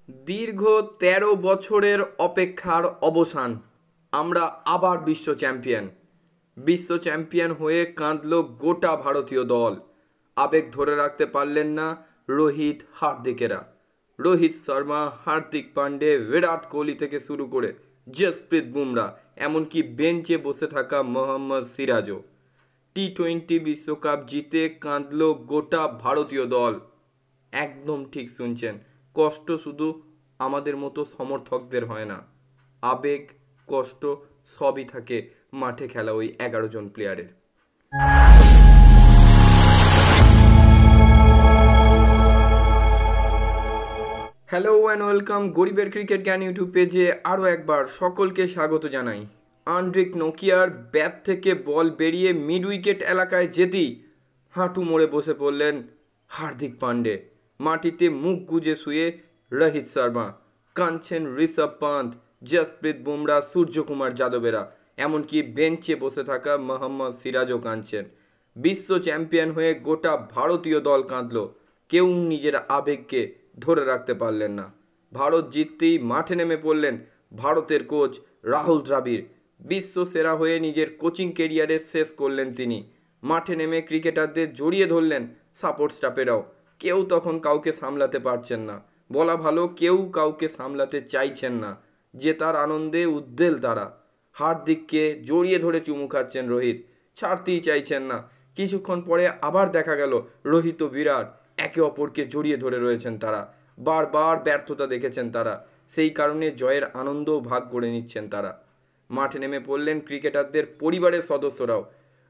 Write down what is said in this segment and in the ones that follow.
দীর্ঘ ১৩ বছরের অপেক্ষার অবসান। আমরা আবার বিশ্ব চ্যাম্পিয়ন হয়ে কাঁদল গোটা ভারতীয় দল। আবেগ ধরে রাখতে পারলেন না রোহিত, হার্দিকেরা। রোহিত শর্মা, হার্দিক পান্ডে, বিরাট কোহলি থেকে শুরু করে জসপ্রীত বুমরা, এমনকি বেঞ্চে বসে থাকা মোহাম্মদ সিরাজও। টি-20 বিশ্বকাপ জিতে কাঁদল গোটা ভারতীয় দল। একদম ঠিক শুনছেন, কষ্ট শুধু আমাদের মতো সমর্থকদের হয় না, আবেগ, কষ্ট সবই থাকে মাঠে খেলা ওই 11 জন প্লেয়ারের। হ্যালো অ্যান্ড ওয়েলকাম গরিবের ক্রিকেট জ্ঞান ইউটিউব পেজে আরও একবার সকলকে স্বাগত জানাই। আন্দ্রিক নোকিয়ার ব্যাট থেকে বল বেরিয়ে মিড উইকেট এলাকায় যেতেই হাঁটু মোড়ে বসে পড়লেন হার্দিক পান্ডে। মাটিতে মুখ গুজে শুয়ে রোহিত শর্মা, কাঁদছেন ঋষভ পান্ত, জসপ্রীত বুমরা, সূর্যকুমার যাদবেরা, এমনকি বেঞ্চে বসে থাকা মোহাম্মদ সিরাজও কাঁদছেন। বিশ্ব চ্যাম্পিয়ন হয়ে গোটা ভারতীয় দল কাঁদল। কেউ নিজের আবেগকে ধরে রাখতে পারলেন না। ভারত জিততেই মাঠে নেমে পড়লেন ভারতের কোচ রাহুল দ্রাবিড়। বিশ্ব সেরা হয়ে নিজের কোচিং কেরিয়ারের শেষ করলেন তিনি। মাঠে নেমে ক্রিকেটারদের জড়িয়ে ধরলেন সাপোর্ট স্টাফেরাও। কেউ তখন কাউকে সামলাতে পারছেন না, বলা ভালো কেউ কাউকে সামলাতে চাইছেন না। জেতার আনন্দে উদ্বেল তারা। হার্দিককে জড়িয়ে ধরে চুমু খাচ্ছেন রোহিত, ছাড়তেই চাইছেন না। কিছুক্ষণ পরে আবার দেখা গেল রোহিত ও বিরাট একে অপরকে জড়িয়ে ধরে রয়েছেন তারা। বারবার ব্যর্থতা দেখেছেন তারা, সেই কারণে জয়ের আনন্দও ভাগ করে নিচ্ছেন তারা। মাঠে নেমে পড়লেন ক্রিকেটারদের পরিবারের সদস্যরাও।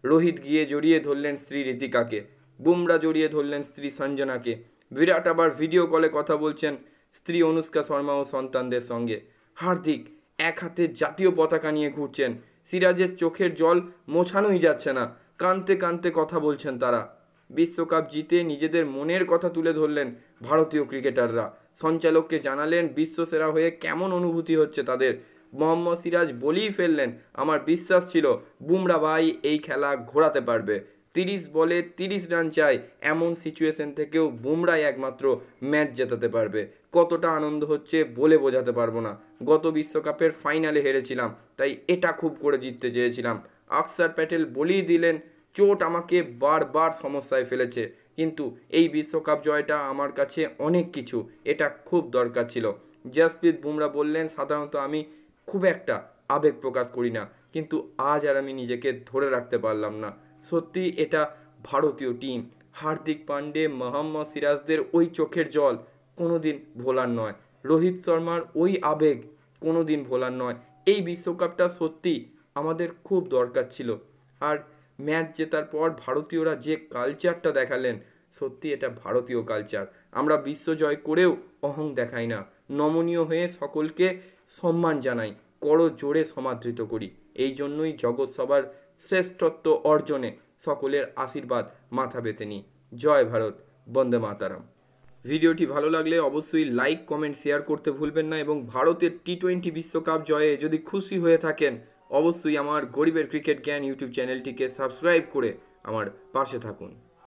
রোহিত গিয়ে জড়িয়ে ধরলেন স্ত্রী ঋতিকাকে, বুমরা জড়িয়ে ধরলেন স্ত্রী সঞ্জনাকে, বিরাট আবার ভিডিও কলে কথা বলছেন স্ত্রী অনুষ্কা শর্মা ও সন্তানদের সঙ্গে। হার্দিক এক হাতে জাতীয় পতাকা নিয়ে ঘুরছেন। সিরাজের চোখের জল মোছানোই যাচ্ছে না, কাঁদতে কাঁদতে কথা বলছেন তারা। বিশ্বকাপ জিতে নিজেদের মনের কথা তুলে ধরলেন ভারতীয় ক্রিকেটাররা। সঞ্চালককে জানালেন বিশ্বসেরা হয়ে কেমন অনুভূতি হচ্ছে তাদের। মোহাম্মদ সিরাজ বলেই ফেললেন, আমার বিশ্বাস ছিল বুমরা ভাই এই খেলা ঘোরাতে পারবে। 30 বলে 30 রান চাই, এমন সিচুয়েশন থেকেও বুমরাই একমাত্র ম্যাচ জেতাতে পারবে। কতটা আনন্দ হচ্ছে বলে বোঝাতে পারবো না। গত বিশ্বকাপের ফাইনালে হেরেছিলাম, তাই এটা খুব করে জিততে চেয়েছিলাম। অক্ষর প্যাটেল বলেই দিলেন, চোট আমাকে বারবার সমস্যায় ফেলেছে, কিন্তু এই বিশ্বকাপ জয়টা আমার কাছে অনেক কিছু, এটা খুব দরকার ছিল। জসপ্রীত বুমরা বললেন, সাধারণত আমি খুব একটা আবেগ প্রকাশ করি না, কিন্তু আজ আর আমি নিজেকে ধরে রাখতে পারলাম না। সত্যি এটা ভারতীয় টিম। হার্দিক পান্ডে, মোহাম্মদ সিরাজদের ওই চোখের জল কোনোদিন ভোলার নয়। রোহিত শর্মার ওই আবেগ কোনোদিন ভোলার নয়। এই বিশ্বকাপটা সত্যি আমাদের খুব দরকার ছিল। আর ম্যাচ জেতার পর ভারতীয়রা যে কালচারটা দেখালেন, সত্যি এটা ভারতীয় কালচার। আমরা বিশ্ব জয় করেও অহং দেখাই না, নমনীয় হয়ে সকলকে সম্মান জানাই, করো জোরে সমাদৃত করি। এই জন্যই জগৎ সবার শ্রেষ্ঠত্ব অর্জনে সকলের আশীর্বাদ মাথা পেতে নিই। জয় ভারত, বন্দে মাতারাম। ভিডিওটি ভালো লাগলে অবশ্যই লাইক, কমেন্ট, শেয়ার করতে ভুলবেন না। এবং ভারতের টি-20 বিশ্বকাপ জয়ে যদি খুশি হয়ে থাকেন, অবশ্যই আমার গরিবের ক্রিকেট জ্ঞান ইউটিউব চ্যানেলটিকে সাবস্ক্রাইব করে আমার পাশে থাকুন।